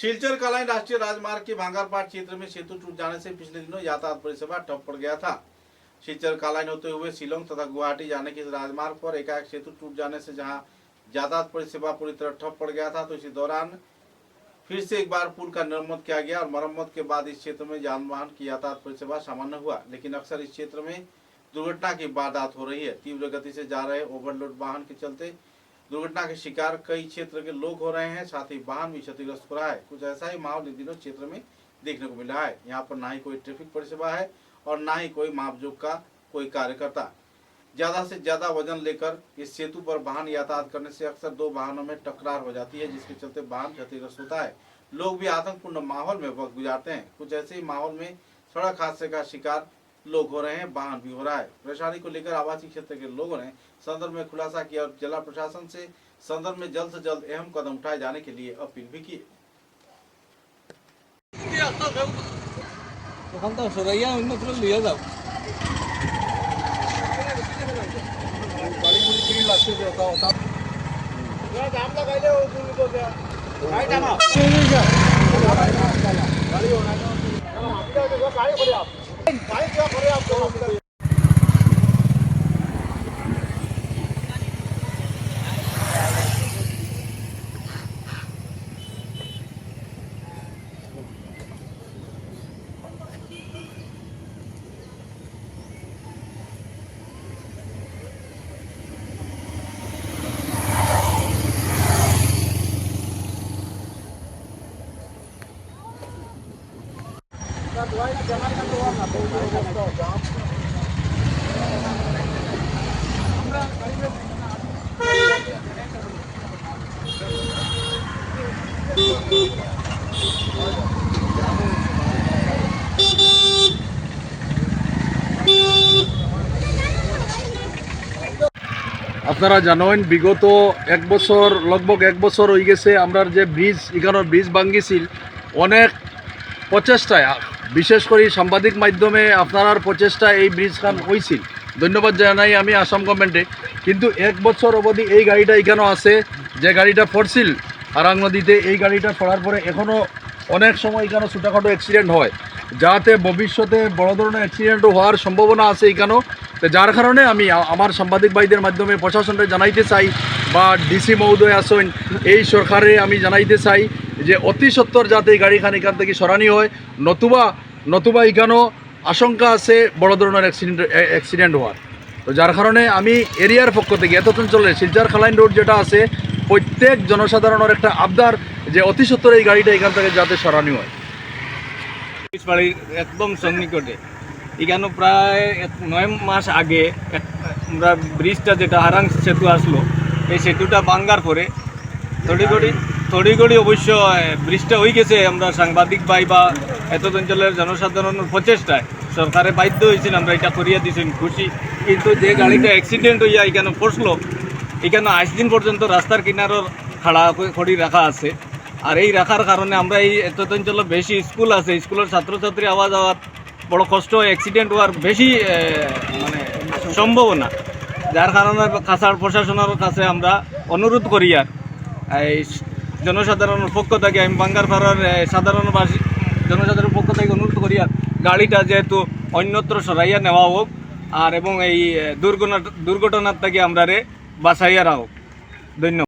सिलचर कालाइन राष्ट्रीय राजमार्ग के भांगारपाट क्षेत्र में सेतु टूट जाने से पिछले दिनों यातायात परिसेवा ठप पड़ गया था। सिलचर कालाइन होते हुए शिलोंग तथा गुवाहाटी जाने के राजमार्ग पर एकाएक सेतु टूट जाने से जहां यातायात परिसेवा पूरी तरह ठप पड़ गया था, तो इसी दौरान फिर से एक बार पुल का मरम्मत किया गया और मरम्मत के बाद इस क्षेत्र में यान वाहन की यातायात परिसेवा सामान्य हुआ। लेकिन अक्सर इस क्षेत्र में दुर्घटना की वारदात हो रही है। तीव्र गति से जा रहे ओवरलोड वाहन के चलते दुर्घटना के शिकार कई क्षेत्र के लोग हो रहे हैं, साथ ही वाहन भी क्षतिग्रस्त हो रहा है। कुछ ऐसा ही माहौल इन दिनों क्षेत्र में देखने को मिला है। यहाँ पर ना ही कोई ट्रैफिक परिसेवा है और ना ही कोई मापजोक का कोई कार्यकर्ता। ज्यादा से ज्यादा वजन लेकर इस सेतु पर वाहन यातायात करने से अक्सर दो वाहनों में टकरार हो जाती है, जिसके चलते वाहन क्षतिग्रस्त होता है। लोग भी आतंकपूर्ण माहौल में वक्त गुजारते हैं। कुछ ऐसे ही माहौल में सड़क हादसे का शिकार लोग हो रहे हैं, वाहन भी हो रहा है। परेशानी को लेकर आवासीय क्षेत्र के लोगों ने सदर में खुलासा किया और जिला प्रशासन से सदर में जल्द से जल्द अहम कदम उठाए जाने के लिए अपील भी की। আপনারা জানেন বিগত এক বছর লগভগ এক বছর হয়ে গেছে আমরা যে ব্রিজ এখানের ব্রিজ ভাঙ্গিছিল অনেক প্রচেষ্টায়, বিশেষ করে সাংবাদিক মাধ্যমে আপনার প্রচেষ্টা এই ব্রিজখান হয়েছিল, ধন্যবাদ জানাই আমি আসাম গভর্নমেন্টে। কিন্তু এক বছর অবধি এই গাড়িটা এখানেও আছে, যে গাড়িটা পড়ছিল হারাং নদীতে, এই গাড়িটা পড়ার পরে এখনও অনেক সময় এখানে ছোটোখাটো অ্যাক্সিডেন্ট হয়, যাতে ভবিষ্যতে বড় ধরনের অ্যাক্সিডেন্টও হওয়ার সম্ভাবনা আছে এখানেও। তো যার কারণে আমি আমার সাংবাদিক ভাইদের মাধ্যমে প্রশাসনকে জানাইতে চাই বা ডিসি মহোদয় আসেন এই সরকারে আমি জানাইতে চাই যে অতি সত্বর যাতে এই গাড়িখান এখান থেকে সরানি হয়, নতুবা এখানেও আশঙ্কা আছে বড় ধরনের অ্যাক্সিডেন্ট হওয়ার। তো যার কারণে আমি এরিয়ার পক্ষ থেকে এত অঞ্চলের শিলচর কালাইন রোড যেটা আছে প্রত্যেক জনসাধারণের একটা আবদার যে অতি সত্বর এই গাড়িটা এখান থেকে যাতে সরানি হয়। বাড়ির একদম সন্নিকটে এখানে প্রায় 9 মাস আগে আমরা ব্রিজটা যেটা হারাং সেতু আসলো, এই সেতুটা ভাঙ্গার পরে তড়িঘড়ি অবশ্য ব্রিজটা হয়ে গেছে। আমরা সাংবাদিক ভাই বা এত অঞ্চলের জনসাধারণের প্রচেষ্টায় সরকারে বাধ্য হয়েছিল, আমরা এটা করিয়া দিয়েছেন, খুশি। কিন্তু যে গাড়িটা অ্যাক্সিডেন্ট হইয়া এখানে পড়লো, এখানে 8 দিন পর্যন্ত রাস্তার কিনারর খাড়া খড়ি রাখা আছে। আর এই রাখার কারণে আমরা এই এত অঞ্চলে বেশি স্কুল আছে, স্কুলের ছাত্রছাত্রী আওয়া যাওয়ার বড় কষ্ট হয়, অ্যাক্সিডেন্ট হওয়ার বেশি মানে সম্ভাবনা। যার কারণে কাছাড় প্রশাসনের কাছে আমরা অনুরোধ করি, আর এই জনসাধারণের পক্ষ থেকে আমি বাঙ্গারপাড়ার সাধারণবাসী জনসাধারণের পক্ষ থেকে অনুরোধ করি, আর গাড়িটা যেহেতু অন্যত্র সরাইয়া নেওয়া হোক আর এবং এই দুর্ঘটনার থেকে আমরা বাঁচাইয়া রাখুক। ধন্যবাদ।